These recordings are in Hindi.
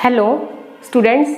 हेलो स्टूडेंट्स,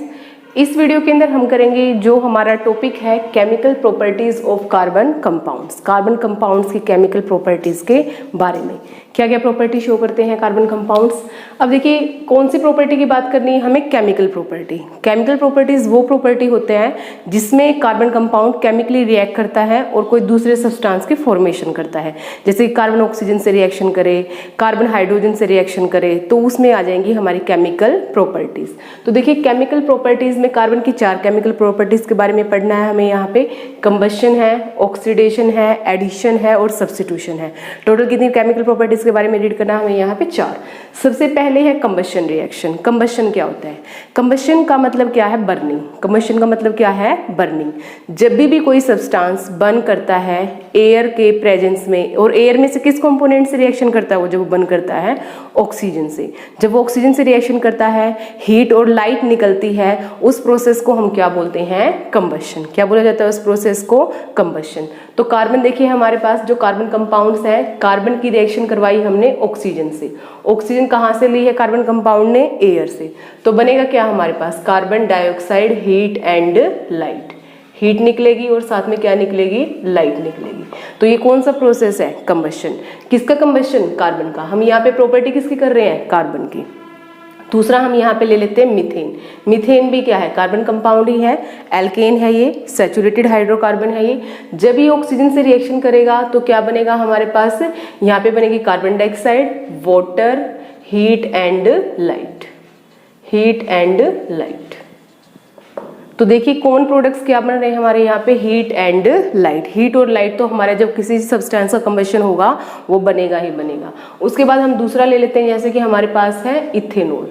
इस वीडियो के अंदर हम करेंगे जो हमारा टॉपिक है chemical properties of carbon compounds. Carbon compounds की केमिकल प्रॉपर्टीज के बारे में क्या क्या प्रॉपर्टी शो करते हैं कार्बन कंपाउंड्स। अब देखिए कौन सी प्रॉपर्टी की बात करनी है हमें, केमिकल प्रॉपर्टी। केमिकल प्रॉपर्टीज वो प्रॉपर्टी होते हैं जिसमें कार्बन कंपाउंड केमिकली रिएक्ट करता है और कोई दूसरे सब्सटेंस की फॉर्मेशन करता है। जैसे कार्बन ऑक्सीजन से रिएक्शन करे, कार्बन हाइड्रोजन से रिएक्शन करे, तो उसमें आ जाएंगी हमारी केमिकल प्रॉपर्टीज। तो देखिए केमिकल प्रॉपर्टीज में कार्बन की 4 केमिकल प्रॉपर्टीज के बारे में पढ़ना है हमें। यहाँ पे कंबशन है, ऑक्सीडेशन है, एडिशन है और सब्स्टिट्यूशन है। टोटल कितनी केमिकल प्रॉपर्टीज के बारे में रीड करना है हमें यहाँ पे 4। सबसे पहले है कंबशन रिएक्शन। कंबशन क्या होता है? कंबशन का मतलब क्या है? बर्निंग। कंबशन का मतलब क्या है? बर्निंग। जब भी कोई सब्सटेंस बर्न करता है एयर के प्रेजेंस में, और एयर में से किस कंपोनेंट से रिएक्शन करता है वो? जब वो बर्न करता है ऑक्सीजन से। जब वो ऑक्सीजन से रिएक्शन करता है, हीट और लाइट निकलती है, उस प्रोसेस को हम क्या बोलते हैं? कंबशन। क्या बोला जाता है उस प्रोसेस को? कंबशन। तो कार्बन देखिए हमारे पास जो कार्बन कंपाउंड्स है, कार्बन की रिएक्शन करवाई हमने ऑक्सीजन से। ऑक्सीजन कहाँ से ली है कार्बन कंपाउंड ने? एयर से। तो बनेगा क्या हमारे पास? Carbon dioxide, heat and light. Heat निकलेगी और साथ में क्या निकलेगी? लाइट निकलेगी। तो ये कौन सा प्रोसेस है? कंबशन। किसका कंबशन? कार्बन का। हम यहाँ पे प्रॉपर्टी किसकी कर रहे हैं? कार्बन की। दूसरा हम यहाँ पे ले लेते हैं मीथेन। मीथेन भी क्या है? कार्बन कंपाउंड ही है, एल्केन है, ये सैचुरेटेड हाइड्रोकार्बन है। ये जब ये ऑक्सीजन से रिएक्शन करेगा तो क्या बनेगा हमारे पास? यहाँ पे बनेगी carbon dioxide, water, heat and light. Heat and light. तो देखिए कौन प्रोडक्ट्स क्या बन रहे हैं हमारे यहाँ पे? Heat and light. हीट और लाइट तो हमारे जब किसी सब्सटेंस का कंबशन होगा वो बनेगा ही बनेगा। उसके बाद हम दूसरा ले लेते हैं, जैसे कि हमारे पास है इथेनॉल।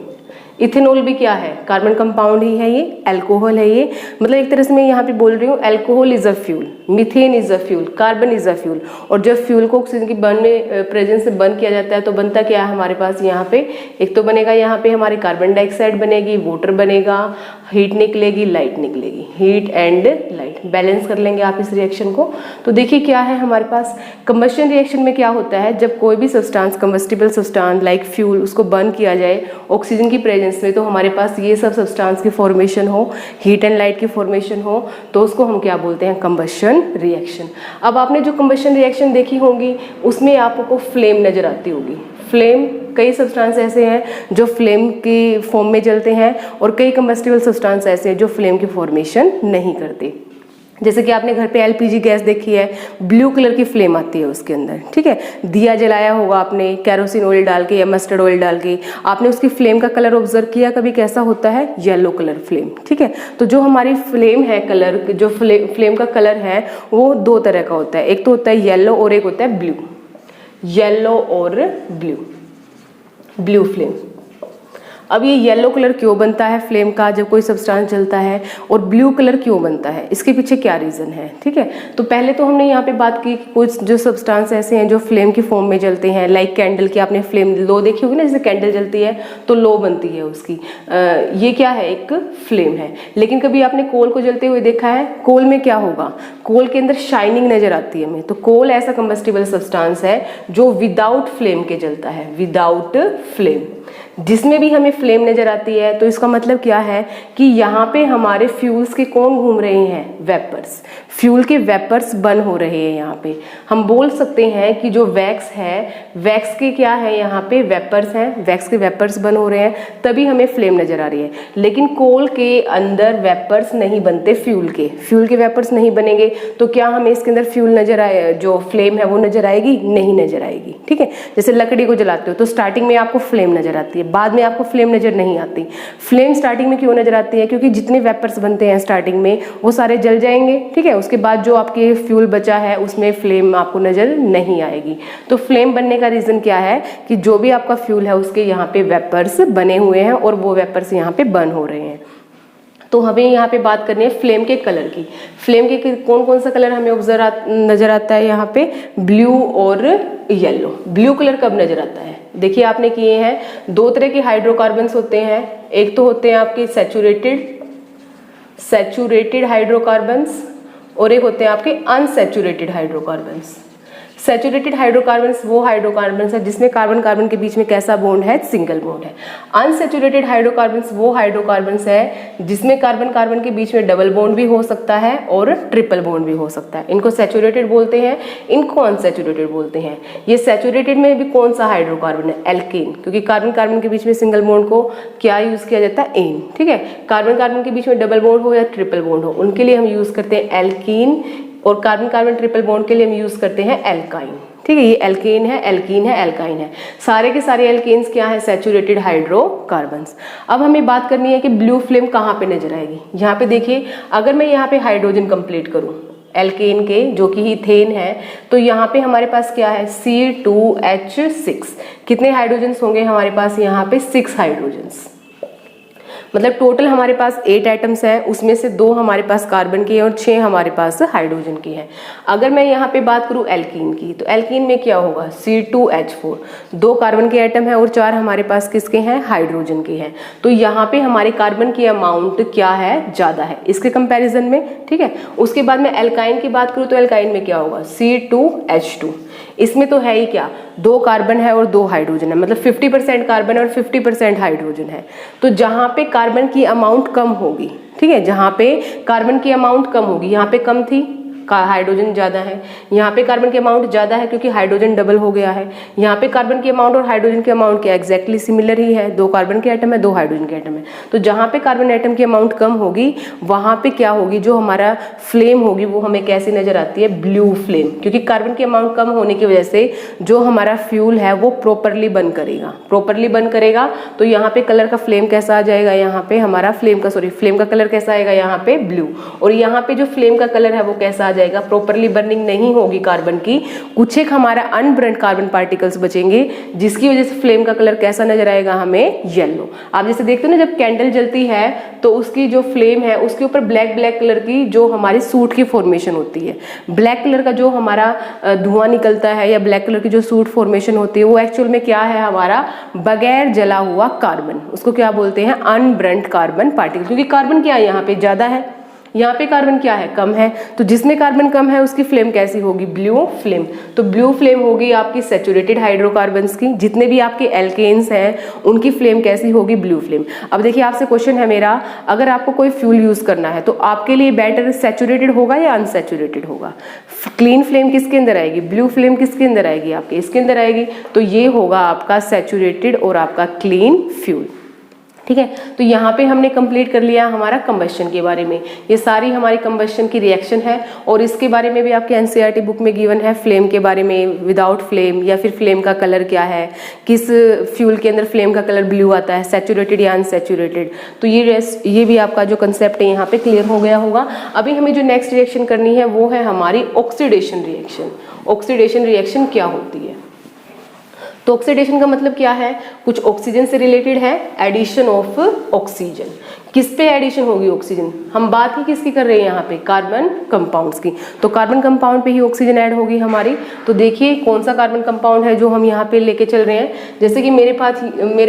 इथेनॉल भी क्या है? कार्बन कंपाउंड ही है, ये अल्कोहल है। ये मतलब एक तरह से मैं यहाँ पे बोल रही हूँ alcohol is a fuel, methane is a fuel, carbon is a fuel. और जब फ्यूल को ऑक्सीजन की बर्न में प्रेजेंस से बर्न किया जाता है तो बनता क्या है हमारे पास यहाँ पे? एक तो बनेगा यहाँ पे हमारी कार्बन डाइऑक्साइड बनेगी, वाटर बनेगा, हीट निकलेगी, लाइट निकलेगी। Heat and light. बैलेंस कर लेंगे आप इस रिएक्शन को। तो देखिए क्या है हमारे पास कंबशन रिएक्शन में क्या होता है? जब कोई भी substance, combustible substance like fuel, उसको बर्न किया जाए ऑक्सीजन की प्रेजेंस में, तो हमारे पास ये सब सब्सटेंस की फॉर्मेशन हो, हीट एंड लाइट की फॉर्मेशन हो, तो उसको हम क्या बोलते हैं? Combustion reaction. अब आपने जो कंबशन रिएक्शन देखी होंगी उसमें आपको फ्लेम नजर आती होगी। फ्लेम, कई सब्सटेंस ऐसे हैं जो फ्लेम की फॉर्म में जलते हैं और कई कंबस्टिबल सब्सटेंस ऐसे हैं जो फ्लेम की फॉर्मेशन नहीं करते। जैसे कि आपने घर पे एलपीजी गैस देखी है, ब्लू कलर की फ्लेम आती है उसके अंदर, ठीक है। दिया जलाया होगा आपने केरोसिन ऑयल डाल के या मस्टर्ड ऑयल डाल के, आपने उसकी फ्लेम का कलर ऑब्जर्व किया कभी? कैसा होता है? येलो कलर फ्लेम, ठीक है। तो जो हमारी फ्लेम है, कलर जो फ्लेम का कलर है वो 2 तरह का होता है। एक तो होता है येलो और एक होता है ब्लू। येलो और ब्लू, ब्लू फ्लेम। अब ये येलो कलर क्यों बनता है फ्लेम का जब कोई सब्सटेंस जलता है, और ब्लू कलर क्यों बनता है? इसके पीछे क्या रीज़न है, ठीक है। तो पहले तो हमने यहाँ पे बात की कि कुछ जो सब्सटेंस ऐसे हैं जो फ्लेम की फॉर्म में जलते हैं, लाइक कैंडल की आपने फ्लेम लो देखी होगी ना, जैसे कैंडल जलती है तो लो बनती है उसकी। ये क्या है? एक फ्लेम है। लेकिन कभी आपने कोल को जलते हुए देखा है? कोल में क्या होगा? कोल के अंदर शाइनिंग नजर आती है हमें। तो कोल ऐसा कंबस्टिबल सब्सटेंस है जो विदाउट फ्लेम के जलता है, विदाउट फ्लेम। जिसमें भी हमें फ्लेम नजर आती है तो इसका मतलब क्या है कि यहाँ पे हमारे फ्यूल्स के कौन घूम रहे हैं? वेपर्स। फ्यूल के वेपर्स बर्न हो रहे हैं यहाँ पे। हम बोल सकते हैं कि जो वैक्स है, वैक्स के क्या है यहाँ पे? वेपर्स हैं। वैक्स के वेपर्स बर्न हो रहे हैं तभी हमें फ्लेम नजर आ रही है। लेकिन कोल के अंदर वेपर्स नहीं बनते, फ्यूल के वेपर्स नहीं बनेंगे तो क्या हमें इसके अंदर फ्यूल नजर आए, जो फ्लेम है वो नजर आएगी? नहीं नजर आएगी, ठीक है। जैसे लकड़ी को जलाते हो तो स्टार्टिंग में आपको फ्लेम नजर आती है, बाद में आपको फ्लेम नजर नहीं आती। फ्लेम स्टार्टिंग में क्यों नजर आती है? क्योंकि जितने वेपर्स बनते हैं स्टार्टिंग में वो सारे जल जाएंगे, ठीक है। उसके बाद जो आपके फ्यूल बचा है उसमें फ्लेम आपको नजर नहीं आएगी। तो फ्लेम बनने का रीजन क्या है कि जो भी आपका फ्यूल है उसके यहाँ पे वेपर्स बने हुए हैं और वो वेपर्स यहाँ पे बर्न हो रहे हैं। तो हमें यहाँ पे बात करनी है फ्लेम के कलर की। फ्लेम के कौन कौन सा कलर हमें नजर आता है यहाँ पे? ब्लू और येलो। ब्लू कलर कब नजर आता है? देखिए आपने किए हैं, 2 तरह के हाइड्रोकार्बन्स होते हैं। एक तो होते हैं आपके सैचुरेटेड हाइड्रोकार्बन्स और एक होते हैं आपके अनसैचुरेटेड हाइड्रोकार्बन्स। सैचुरेटेड हाइड्रोकार्बन्स वो हाइड्रोकार्बन्स है जिसमें कार्बन कार्बन के बीच में कैसा बॉन्ड है, सिंगल बॉन्ड है। अनसैचुरेटेड हाइड्रोकार्बन्स वो हाइड्रोकार्बन्स है जिसमें कार्बन कार्बन के बीच में डबल बॉन्ड भी हो सकता है और ट्रिपल बॉन्ड भी हो सकता है। इनको सैचुरेटेड बोलते हैं, इनको अनसैचुरेटेड बोलते हैं। ये सैचुरेटेड में भी कौन सा हाइड्रोकार्बन है, एल्केन, क्योंकि कार्बन कार्बन के बीच में सिंगल बॉन्ड को क्या यूज किया जाता है, एन। ठीक है, कार्बन कार्बन के बीच में डबल बॉन्ड हो या ट्रिपल बॉन्ड हो, उनके लिए हम यूज करते हैं एल्कीन, और कार्बन कार्बन ट्रिपल बॉन्ड के लिए हम यूज करते हैं एल्काइन। ठीक है, ये एल्केन है, एल्कीन है, एल्काइन है, सारे के सारे एल्केन्स क्या है, सैचुरेटेड हाइड्रोकार्बन्स। अब हमें बात करनी है कि ब्लू फ्लेम कहाँ पे नजर आएगी। यहाँ पे देखिए, अगर मैं यहाँ पे हाइड्रोजन कंप्लीट करूँ एल्केन के, जो कि ईथेन है, तो यहाँ पे हमारे पास क्या है, C2H6। कितने हाइड्रोजन्स होंगे हमारे पास, यहाँ पे 6 हाइड्रोजन्स। मतलब टोटल हमारे पास 8 एटम्स हैं, उसमें से 2 हमारे पास कार्बन के हैं और 6 हमारे पास हाइड्रोजन के हैं। अगर मैं यहाँ पे बात करूँ एल्कीन की, तो एल्कीन में क्या होगा, C2H4, 2 कार्बन के एटम हैं और 4 हमारे पास किसके हैं, हाइड्रोजन के हैं। तो यहाँ पे हमारे कार्बन की अमाउंट क्या है, ज़्यादा है इसके कंपेरिजन में। ठीक है, उसके बाद में एल्काइन की बात करूँ तो एल्काइन में क्या होगा, C2H2। इसमें तो है ही क्या, 2 कार्बन है और 2 हाइड्रोजन है, मतलब 50% कार्बन और 50% हाइड्रोजन है। तो जहाँ पे कार्बन की अमाउंट कम होगी, ठीक है, जहाँ पे कार्बन की अमाउंट कम होगी, यहाँ पे कम थी, हाइड्रोजन ज़्यादा है, यहाँ पे कार्बन की अमाउंट ज़्यादा है क्योंकि हाइड्रोजन डबल हो गया है। यहाँ पे कार्बन की अमाउंट और हाइड्रोजन की अमाउंट क्या एग्जैक्टली सिमिलर ही है, 2 कार्बन के एटम है, 2 हाइड्रोजन के एटम है। तो जहाँ पे कार्बन एटम की अमाउंट कम होगी, वहाँ पे क्या होगी, जो हमारा फ्लेम होगी वो हमें कैसी नजर आती है, ब्लू फ्लेम, क्योंकि कार्बन की अमाउंट कम होने की वजह से जो हमारा फ्यूल है वो प्रॉपरली बर्न करेगा। तो यहाँ पे कलर का फ्लेम कैसा आ जाएगा, यहाँ पे हमारा फ्लेम का कलर कैसा आएगा, यहाँ पे ब्लू। और यहाँ पे जो फ्लेम का कलर है वो कैसा आ जाएगा, प्रॉपरली बर्निंग नहीं होगी कार्बन की, कुछ एक हमारा अनबर्न्ड कार्बन पार्टिकल्स बचेंगे, जिसकी वजह से फ्लेम का कलर कैसा नजर आएगा, हमें येलो। आप जैसे देखते हो ना, जब कैंडल जलती है तो उसकी जो फ्लेम है उसके ऊपर ब्लैक ब्लैक कलर की जो हमारी सूट की फॉर्मेशन होती है, ब्लैक कलर का जो हमारा धुआं निकलता है या ब्लैक कलर की जो सूट फॉर्मेशन होती है, वो एक्चुअल में क्या है, हमारा बगैर जला हुआ कार्बन। उसको क्या बोलते हैं, अनबर्न्ड कार्बन पार्टिकल, क्योंकि कार्बन क्या है, यहाँ पे ज्यादा है, यहाँ पे कार्बन क्या है, कम है। तो जिसमें कार्बन कम है उसकी फ्लेम कैसी होगी, ब्लू फ्लेम। तो ब्लू फ्लेम होगी आपकी सैचुरेटेड हाइड्रोकार्बन्स की, जितने भी आपके एल्केन्स हैं उनकी फ्लेम कैसी होगी, ब्लू फ्लेम। अब देखिए, आपसे क्वेश्चन है मेरा, अगर आपको कोई फ्यूल यूज करना है तो आपके लिए बेटर सैचुरेटेड होगा या अनसैचुरेटेड होगा, क्लीन फ्लेम किसके अंदर आएगी, ब्लू फ्लेम किसके अंदर आएगी, आपके इसके अंदर आएगी। तो ये होगा आपका सैचुरेटेड और आपका क्लीन फ्यूल। ठीक है, तो यहाँ पे हमने कंप्लीट कर लिया हमारा कंबस्शन के बारे में। ये सारी हमारी कंबस्शन की रिएक्शन है और इसके बारे में भी आपके एनसीईआरटी बुक में गिवन है, फ्लेम के बारे में, विदाउट फ्लेम, या फिर फ्लेम का कलर क्या है, किस फ्यूल के अंदर फ्लेम का कलर ब्लू आता है, सैचुरेटेड या अनसैचुरेटेड। तो ये भी आपका जो कंसेप्ट है यहाँ पे क्लियर हो गया होगा। अभी हमें जो नेक्स्ट रिएक्शन करनी है वो है हमारी ऑक्सीडेशन रिएक्शन। ऑक्सीडेशन रिएक्शन क्या होती है, तो ऑक्सीडेशन का मतलब क्या है, कुछ ऑक्सीजन से रिलेटेड है, एडिशन ऑफ ऑक्सीजन। किस पे एडिशन होगी ऑक्सीजन, हम बात ही किसकी कर रहे हैं यहाँ पे, कार्बन कंपाउंड्स की। तो कार्बन कंपाउंड पे ही ऑक्सीजन ऐड होगी हमारी। तो देखिए कौन सा कार्बन कंपाउंड है जो हम यहाँ पे लेके चल रहे हैं। जैसे कि मेरे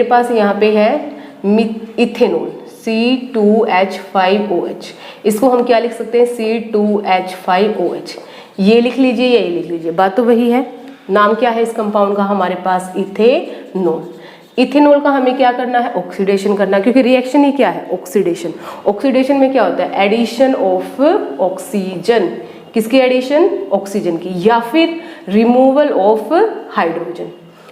पास यहाँ पे है इथेनॉल, C2H5OH। इसको हम क्या लिख सकते हैं, C2H5OH। ये लिख लीजिए, यही लिख लीजिए, बात तो वही है। नाम क्या है इस कंपाउंड का, हमारे पास इथेनॉल। इथेनॉल का हमें क्या करना है, ऑक्सीडेशन करना, क्योंकि रिएक्शन ही क्या है, ऑक्सीडेशन। ऑक्सीडेशन में क्या होता है, एडिशन ऑफ ऑक्सीजन। किसकी एडिशन, ऑक्सीजन की, या फिर रिमूवल ऑफ हाइड्रोजन।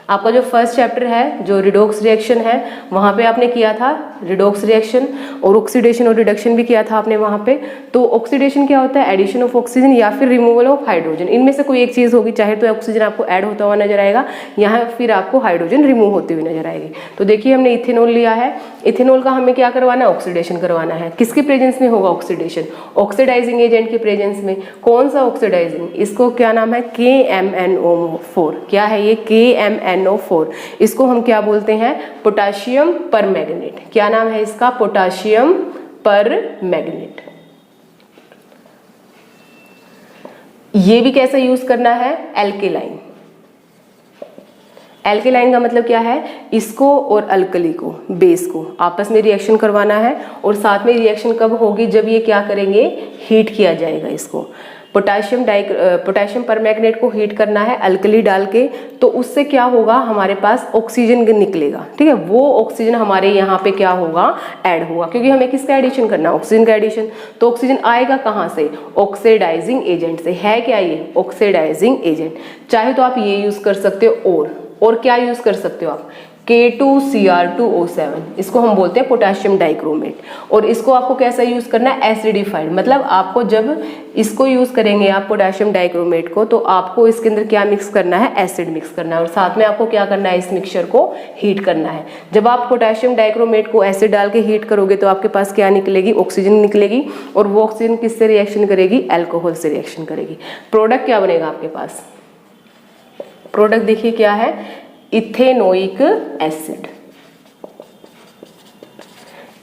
आपका जो फर्स्ट चैप्टर है जो रिडॉक्स रिएक्शन है, वहाँ पे आपने किया था रिडॉक्स रिएक्शन, और ऑक्सीडेशन और रिडक्शन भी किया था आपने वहाँ पे। तो ऑक्सीडेशन क्या होता है, एडिशन ऑफ ऑक्सीजन या फिर रिमूवल ऑफ हाइड्रोजन। इनमें से कोई एक चीज़ होगी, चाहे तो ऑक्सीजन आपको ऐड होता हुआ नजर आएगा, यहाँ फिर आपको हाइड्रोजन रिमूव होती हुई नजर आएगी। तो देखिए हमने इथेनॉल लिया है, इथेनॉल का हमें क्या करवाना है, ऑक्सीडेशन करवाना है। किसके प्रेजेंस में होगा ऑक्सीडेशन, ऑक्सीडाइजिंग एजेंट के प्रेजेंस में। कौन सा ऑक्सीडाइजिंग, इसको क्या नाम है, KMnO4। क्या है ये, KMnO4। इसको हम क्या बोलते हैं, पोटाशियम परमैंगनेट। क्या नाम है इसका, पोटाशियम परमैंगनेट। ये भी कैसे यूज करना है, एल्केलाइन। एल्केलाइन का मतलब क्या है, इसको और अल्कली को, बेस को आपस में रिएक्शन करवाना है। और साथ में रिएक्शन कब होगी, जब ये क्या करेंगे, हीट किया जाएगा इसको। पोटाशियम परमैंगनेट को हीट करना है अल्कली डाल के, तो उससे क्या होगा, हमारे पास ऑक्सीजन निकलेगा। ठीक है, वो ऑक्सीजन हमारे यहाँ पे क्या होगा, ऐड होगा, क्योंकि हमें किसका एडिशन करना है, ऑक्सीजन का एडिशन। तो ऑक्सीजन आएगा कहाँ से, ऑक्सीडाइजिंग एजेंट से। है क्या ये, ऑक्सीडाइजिंग एजेंट। चाहे तो आप ये यूज कर सकते हो, और क्या यूज कर सकते हो आप, K2Cr2O7, इसको हम बोलते हैं पोटेशियम डाइक्रोमेट। और इसको आपको कैसा यूज करना है, एसिडिफाइड, मतलब आपको जब इसको यूज करेंगे आप पोटेशियम डाइक्रोमेट को, तो आपको इसके अंदर क्या मिक्स करना है, एसिड मिक्स करना है, और साथ में आपको क्या करना है, इस मिक्सचर को हीट करना है। जब आप पोटेशियम डाइक्रोमेट को एसिड डाल के हीट करोगे तो आपके पास क्या निकलेगी, ऑक्सीजन निकलेगी, और वो ऑक्सीजन किससे रिएक्शन करेगी, अल्कोहल से रिएक्शन करेगी। प्रोडक्ट क्या बनेगा आपके पास, प्रोडक्ट देखिए क्या है, इथेनोइक एसिड।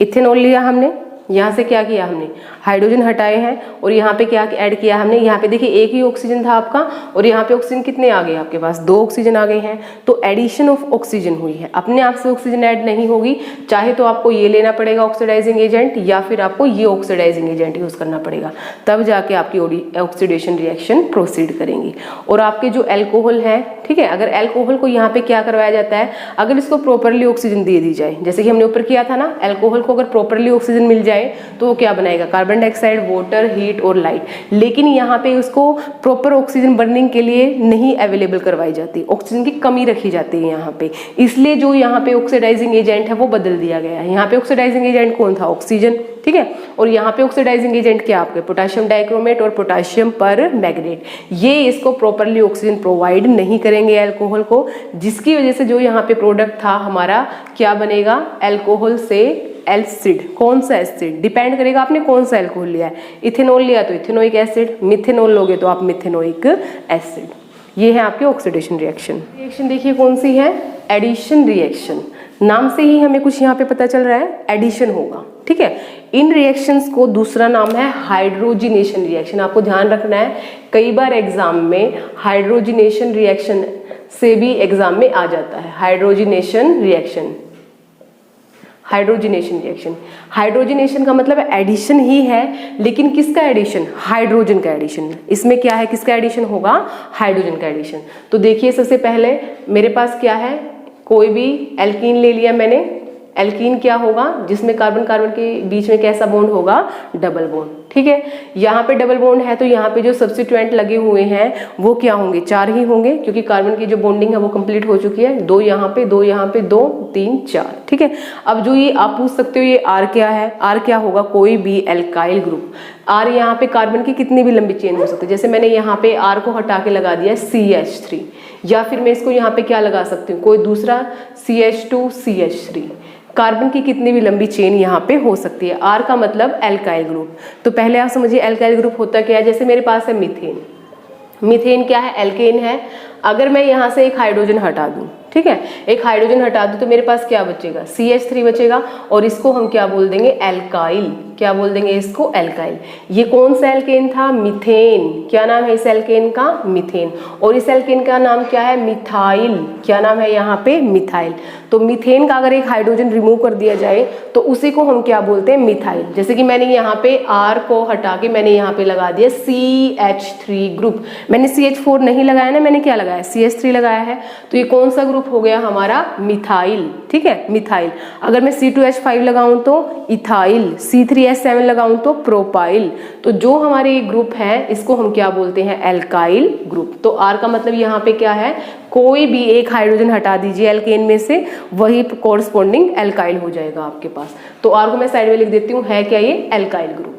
इथेनॉल लिया हमने, यहाँ से क्या किया हमने, हाइड्रोजन हटाए हैं, और यहाँ पे क्या ऐड किया हमने, यहाँ पे देखिए एक ही ऑक्सीजन था आपका, और यहाँ पे ऑक्सीजन कितने आ गए आपके पास, 2 ऑक्सीजन आ गए हैं। तो एडिशन ऑफ ऑक्सीजन हुई है, अपने आप से ऑक्सीजन ऐड नहीं होगी, चाहे तो आपको ये लेना पड़ेगा ऑक्सीडाइजिंग एजेंट, या फिर आपको ये ऑक्सीडाइजिंग एजेंट यूज करना पड़ेगा, तब जाके आपकी ऑक्सीडेशन रिएक्शन प्रोसीड करेंगी। और आपके जो अल्कोहल है, ठीक है, अगर अल्कोहल को यहाँ पे क्या करवाया जाता है, अगर इसको प्रॉपरली ऑक्सीजन दे दी जाए, जैसे कि हमने ऊपर किया था ना, अल्कोहल को अगर प्रॉपरली ऑक्सीजन मिल जाए तो वो क्या बनाएगा, कार्बन डाइऑक्साइड, वाटर, हीट और लाइट। लेकिन यहाँ पे उसको प्रॉपर ऑक्सीजन बर्निंग के लिए नहीं अवेलेबल करवाई जाती, ऑक्सीजन की कमी रखी जाती है यहाँ पे, इसलिए जो यहाँ पे ऑक्सीडाइजिंग एजेंट है वो बदल दिया गया है। यहाँ पे ऑक्सीडाइजिंग एजेंट कौन था, ऑक्सीजन, ठीक है, और यहाँ पे ऑक्सीडाइजिंग एजेंट क्या आपके, पोटेशियम डाइक्रोमेट और पोटेशियम परमैंगनेट। ये इसको प्रॉपरली ऑक्सीजन प्रोवाइड नहीं करेंगे अल्कोहल को, जिसकी वजह से जो यहाँ पे प्रोडक्ट था हमारा क्या बनेगा, अल्कोहल से एसिड। कौन सा एसिड, डिपेंड करेगा आपने कौन सा अल्कोहल लिया है, इथेनॉल लिया तो इथेनोइक एसिड, मिथेनॉल लोगे तो आप मिथेनोइक एसिड। ये है आपके ऑक्सीडेशन रिएक्शन। रिएक्शन देखिए कौन सी है, एडिशन रिएक्शन। नाम से ही हमें कुछ यहाँ पे पता चल रहा है, एडिशन होगा, ठीक है। इन रिएक्शंस को दूसरा नाम है हाइड्रोजिनेशन रिएक्शन। आपको ध्यान रखना है, कई बार एग्जाम में हाइड्रोजिनेशन रिएक्शन से भी एग्जाम में आ जाता है, hydrogenation reaction. Hydrogenation reaction, hydrogenation का मतलब एडिशन ही है, लेकिन किसका एडिशन, हाइड्रोजन का एडिशन। इसमें क्या है, किसका एडिशन होगा, हाइड्रोजन का एडिशन। तो देखिए सबसे पहले मेरे पास क्या है, कोई भी एल्कीन ले लिया मैंने, एल्कीन क्या होगा, जिसमें कार्बन कार्बन के बीच में कैसा बॉन्ड होगा, डबल बॉन्ड, ठीक है। यहाँ पे डबल बॉन्ड है तो यहाँ पे जो सब्स्टिट्यूएंट लगे हुए हैं वो क्या होंगे, 4 ही होंगे, क्योंकि कार्बन की जो बॉन्डिंग है वो कंप्लीट हो चुकी है। 2 यहाँ पे, 2 यहाँ पे, 2 3 4, ठीक है। अब जो ये आप पूछ सकते हो ये R क्या है, R क्या होगा, कोई भी एल्काइल ग्रुप। R यहाँ पे कार्बन की कितनी भी लंबी चेन हो सकती है, जैसे मैंने यहाँ पे R को हटा के लगा दिया CH3, या फिर मैं इसको यहाँ पे क्या लगा सकती हूँ, कोई दूसरा CH2 CH3। कार्बन की कितनी भी लंबी चेन यहाँ पे हो सकती है। R का मतलब एल्काइल ग्रुप। तो पहले आप समझिए एल्काइल ग्रुप होता क्या है, जैसे मेरे पास है मीथेन। मीथेन क्या है, एल्केन है। अगर मैं यहाँ से एक हाइड्रोजन हटा दूँ, ठीक है, एक हाइड्रोजन हटा दूँ तो मेरे पास क्या बचेगा, CH3 बचेगा, और इसको हम क्या बोल देंगे, एल्काइल। क्या बोल देंगे इसको, एल्काइल। ये कौन सा एल्केन था, मीथेन। क्या नाम है इस एल्केन का, मीथेन। और इस एल्केन का नाम क्या है, मिथाइल। क्या नाम है यहाँ पे, मिथाइल। तो मीथेन का अगर एक हाइड्रोजन रिमूव कर दिया जाए तो उसी को हम क्या बोलते हैं, मिथाइल। जैसे कि मैंने यहाँ पे R को हटा के मैंने यहाँ पे लगा दिया CH3 ग्रुप। मैंने CH4 नहीं लगाया ना, मैंने क्या लगाया, CH3 लगाया है। तो ये कौन सा ग्रुप हो गया हमारा, मिथाइल, ठीक है, मिथाइल। अगर मैं C2H5 लगाऊं तो इथाइल, C3H7 लगाऊं तो प्रोपाइल। तो जो हमारे ये ग्रुप है इसको हम क्या बोलते हैं, एल्काइल ग्रुप। तो R का मतलब यहाँ पे क्या है, कोई भी एक हाइड्रोजन हटा दीजिए एल्केन में से, वही कोरस्पॉन्डिंग एल्काइल हो जाएगा आपके पास। तो R को मैं साइड में लिख देती हूँ, है क्या ये, एल्काइल ग्रुप।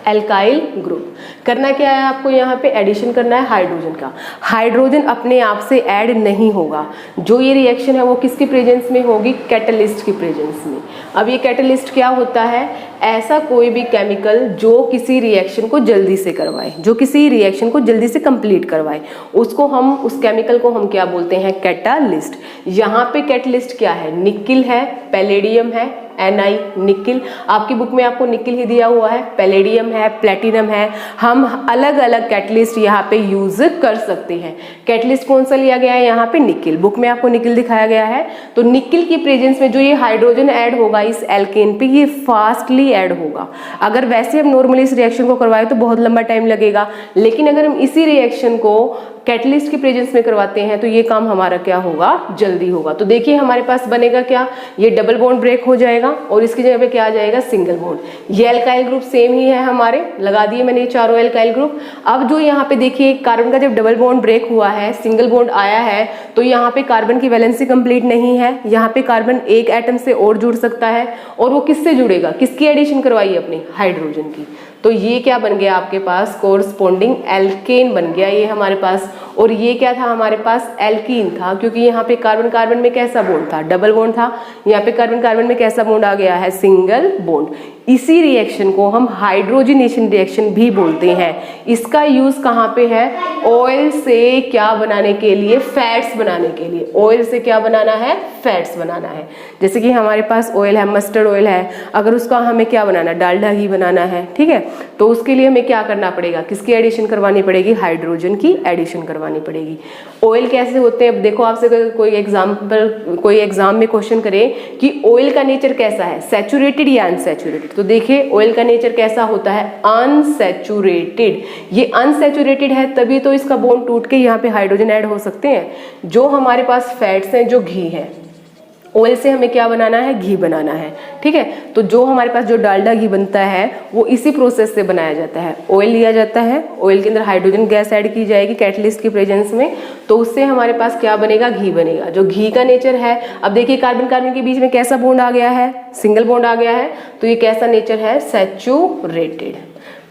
Alkyl group. करना क्या है आपको, यहाँ पे एडिशन करना है हाइड्रोजन का। हाइड्रोजन अपने आप से ऐड नहीं होगा, जो ये रिएक्शन है वो किसके प्रेजेंस में होगी, कैटलिस्ट की प्रेजेंस में। अब ये कैटलिस्ट क्या होता है, ऐसा कोई भी केमिकल जो किसी रिएक्शन को जल्दी से करवाए, जो किसी रिएक्शन को जल्दी से कंप्लीट करवाए, उसको हम, उस केमिकल को हम क्या बोलते हैं, कैटालिस्ट। यहाँ पे कैटलिस्ट क्या है, निकिल है, पैलेडियम है, Ni निकिल, आपकी बुक में आपको निकिल ही दिया हुआ है, पैलेडियम है, प्लेटिनम है। हम अलग अलग कैटलिस्ट यहाँ पे यूज कर सकते हैं। कैटलिस्ट कौन सा लिया गया है यहाँ पे? निकिल, बुक में आपको निकिल दिखाया गया है। तो निकिल की प्रेजेंस में जो ये हाइड्रोजन ऐड होगा इस एल्केन पे, ये फास्टली ऐड होगा। अगर वैसे हम नॉर्मली इस रिएक्शन को करवाएं तो बहुत लंबा टाइम लगेगा, लेकिन अगर हम इसी रिएक्शन को कैटलिस्ट की प्रेजेंस में करवाते हैं तो ये काम हमारा क्या होगा? जल्दी होगा। तो देखिए हमारे पास बनेगा क्या? ये डबल बॉन्ड ब्रेक हो जाएगा और इसकी जगह पे क्या आ जाएगा? Single bond. ये एल्काइल ग्रुप सेम ही है हमारे, लगा दिए मैंने ये चारों एल्काइल ग्रुप। अब जो यहाँ पे देखिए कार्बन का जब डबल बॉन्ड ब्रेक हुआ है, सिंगल बॉन्ड आया है, तो यहाँ पे कार्बन की वैलेंसी कंप्लीट नहीं है। यहाँ पे कार्बन एक एटम से और जुड़ सकता है, और वो किससे जुड़ेगा? किसकी एडिशन करवाई अपनी? हाइड्रोजन की। तो ये क्या बन गया आपके पास? कोरस्पोंडिंग एल्केन बन गया ये हमारे पास। और ये क्या था हमारे पास? एल्कीन था, क्योंकि यहाँ पे कार्बन कार्बन में कैसा बॉन्ड था? डबल बॉन्ड था। यहाँ पे कार्बन कार्बन में कैसा बॉन्ड आ गया है? Single bond. इसी रिएक्शन को हम हाइड्रोजनेशन रिएक्शन भी बोलते हैं। इसका यूज कहाँ पे है? ऑयल से क्या बनाने के लिए? फैट्स बनाने के लिए। ऑयल से क्या बनाना है? फैट्स बनाना है। जैसे कि हमारे पास ऑयल है, मस्टर्ड ऑयल है, अगर उसका हमें क्या बनाना? डालडा घी बनाना है, ठीक है। तो उसके लिए हमें क्या करना पड़ेगा? किसकी एडिशन करवानी पड़ेगी? हाइड्रोजन की एडिशन करवानी पड़ेगी। ऑयल कैसे होते हैं? देखो आपसे कोई एग्जाम में क्वेश्चन करे कि ऑयल का नेचर कैसा है, सैचुरेटेड या अनसैचुरेटेड, तो देखिए ऑयल का नेचर कैसा होता है? अनसैचुरेटेड। ये अनसैचुरेटेड है तभी तो इसका बॉन्ड टूट के यहाँ पे हाइड्रोजन ऐड हो सकते हैं। जो हमारे पास फैट्स हैं, जो घी है, ऑयल से हमें क्या बनाना है? घी बनाना है, ठीक है। तो जो हमारे पास जो डालडा घी बनता है वो इसी प्रोसेस से बनाया जाता है। ऑयल लिया जाता है, ऑयल के अंदर हाइड्रोजन गैस ऐड की जाएगी कैटलिस्ट की प्रेजेंस में, तो उससे हमारे पास क्या बनेगा? घी बनेगा। जो घी का नेचर है, अब देखिए कार्बन कार्बन के बीच में कैसा बॉन्ड आ गया है? सिंगल बॉन्ड आ गया है। तो ये कैसा नेचर है? सैचुरेटेड।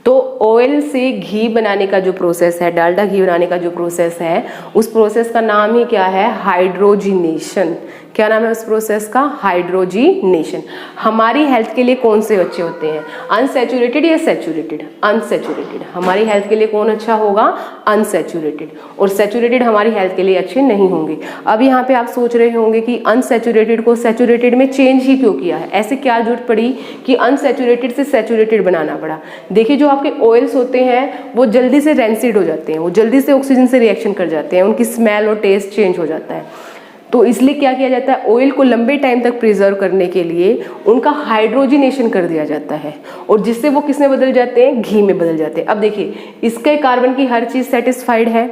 तो ऑयल से घी बनाने का जो प्रोसेस है, डालडा घी बनाने का जो प्रोसेस है, उस प्रोसेस का नाम ही क्या है? हाइड्रोजिनेशन। क्या नाम है उस प्रोसेस का? हाइड्रोजिनेशन। हमारी हेल्थ के लिए कौन से अच्छे होते हैं? अनसैचुरेटेड या सैचुरेटेड? अनसैचुरेटेड। हमारी हेल्थ के लिए कौन अच्छा होगा? अनसैचुरेटेड। और सैचुरेटेड हमारी हेल्थ के लिए अच्छे नहीं होंगे। अब यहाँ पे आप सोच रहे होंगे कि अनसैचुरेटेड को सैचुरेटेड में चेंज ही क्यों किया है? ऐसे क्या जरूरत पड़ी कि अनसैचुरेटेड से सैचुरेटेड बनाना पड़ा? देखिए जो आपके ऑयल्स होते हैं वो जल्दी से रेंसिड हो जाते हैं, वो जल्दी से ऑक्सीजन से रिएक्शन कर जाते हैं, उनकी स्मेल और टेस्ट चेंज हो जाता है। तो इसलिए क्या किया जाता है? ऑयल को लंबे टाइम तक प्रिजर्व करने के लिए उनका हाइड्रोजिनेशन कर दिया जाता है, और जिससे वो किस में बदल जाते हैं? घी में बदल जाते हैं। अब देखिए इसके कार्बन की हर चीज सेटिस्फाइड है,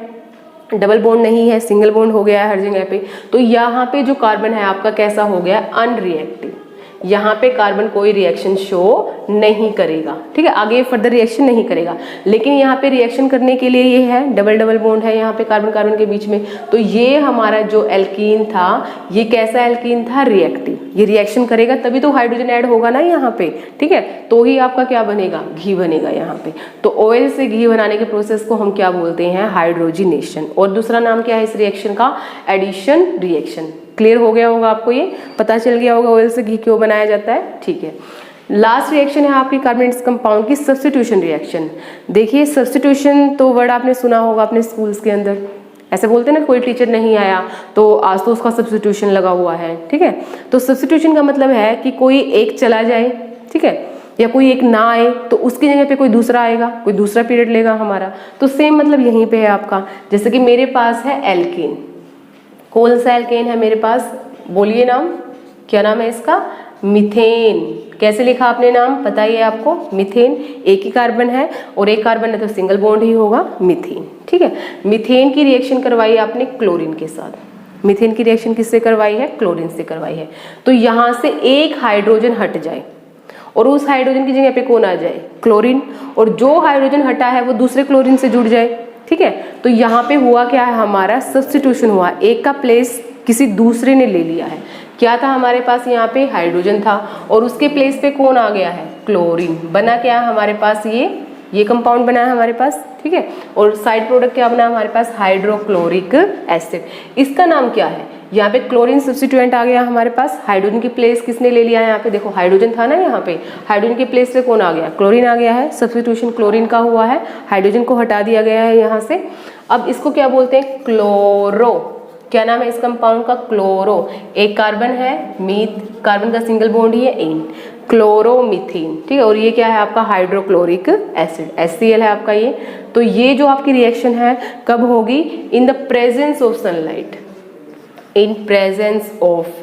डबल बॉन्ड नहीं है, सिंगल बॉन्ड हो गया है हर जगह पे। तो यहाँ पे जो कार्बन है आपका कैसा हो गया? अनरिएक्टिव। यहाँ पे कार्बन कोई रिएक्शन शो नहीं करेगा, ठीक है, आगे फर्दर रिएक्शन नहीं करेगा। लेकिन यहाँ पे रिएक्शन करने के लिए ये है, डबल डबल बॉन्ड है यहाँ पे कार्बन कार्बन के बीच में। तो ये हमारा जो एल्कीन था, ये कैसा एल्कीन था? रिएक्टिव। ये रिएक्शन करेगा तभी तो हाइड्रोजन ऐड होगा ना यहाँ पे, ठीक है। तो ही आपका क्या बनेगा? घी बनेगा यहाँ पे। तो ऑयल से घी बनाने के प्रोसेस को हम क्या बोलते हैं? हाइड्रोजिनेशन। और दूसरा नाम क्या है इस रिएक्शन का? Addition reaction. क्लियर हो गया होगा आपको, ये पता चल गया होगा ऑयल से घी क्यों बनाया जाता है, ठीक है। लास्ट रिएक्शन है आपकी कार्बोनेटेड कंपाउंड की सब्स्टिट्यूशन रिएक्शन। देखिए सब्स्टिट्यूशन तो वर्ड आपने सुना होगा अपने स्कूल्स के अंदर, ऐसे बोलते हैं ना, कोई टीचर नहीं आया तो आज तो उसका सब्स्टिट्यूशन लगा हुआ है, ठीक है। तो सब्स्टिट्यूशन का मतलब है कि कोई एक चला जाए, ठीक है, या कोई एक ना आए तो उसकी जगह पे कोई दूसरा आएगा, कोई दूसरा पीरियड लेगा हमारा। तो सेम मतलब यहीं पे है आपका। जैसे कि मेरे पास है एल्केन, कौन सा एल्केन है मेरे पास? बोलिए नाम, क्या नाम है इसका? मीथेन। कैसे लिखा आपने नाम? पता ही है आपको, मीथेन। एक ही कार्बन है और एक कार्बन है तो सिंगल बॉन्ड ही होगा, मीथेन, ठीक है। मीथेन की रिएक्शन करवाई आपने क्लोरीन के साथ। मीथेन की रिएक्शन किससे करवाई है? क्लोरीन से करवाई है। तो यहाँ से एक हाइड्रोजन हट जाए और उस हाइड्रोजन की जगह पे कौन आ जाए? क्लोरीन। और जो हाइड्रोजन हटा है वो दूसरे क्लोरीन से जुड़ जाए, ठीक है। तो यहाँ पे हुआ क्या है? हमारा सब्स्टिट्यूशन हुआ, एक का प्लेस किसी दूसरे ने ले लिया है। क्या था हमारे पास? यहाँ पे हाइड्रोजन था और उसके प्लेस पे कौन आ गया है? क्लोरीन। बना क्या हमारे पास? ये कंपाउंड बना है हमारे पास, ठीक है। और साइड प्रोडक्ट क्या बना हमारे पास? Hydrochloric acid. इसका नाम क्या है? यहाँ पे क्लोरीन सब्स्टिट्यूएंट आ गया हमारे पास। हाइड्रोजन की प्लेस किसने ले लिया है? यहाँ पे देखो हाइड्रोजन था ना, यहाँ पे हाइड्रोजन की प्लेस पे कौन आ गया? क्लोरीन आ गया है। सब्स्टिट्यूशन क्लोरीन का हुआ है, हाइड्रोजन को हटा दिया गया है यहाँ से। अब इसको क्या बोलते हैं? क्लोरो, क्या नाम है इस कंपाउंड का? क्लोरो। एक कार्बन है, मीथ, कार्बन का सिंगल बॉन्ड ही है इन, क्लोरोमीथेन, ठीक है। और ये क्या है आपका? हाइड्रोक्लोरिक एसिड, HCl है आपका ये। तो ये जो आपकी रिएक्शन है कब होगी? In the presence of sunlight, in presence of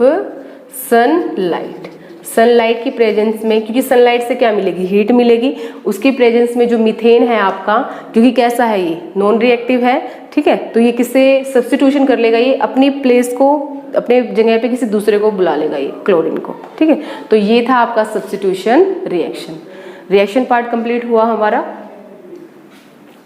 sunlight, sunlight की प्रेजेंस में, क्योंकि सनलाइट से क्या मिलेगी? हीट मिलेगी। उसकी प्रेजेंस में जो मीथेन है आपका, क्योंकि कैसा है ये? नॉन रिएक्टिव है, ठीक है। तो ये किससे सब्स्टिट्यूशन कर लेगा? ये अपनी प्लेस को, अपने जगह पे किसी दूसरे को बुला लेगा, ये क्लोरीन को, ठीक है। तो ये था आपका substitution reaction. Reaction part complete हुआ हमारा।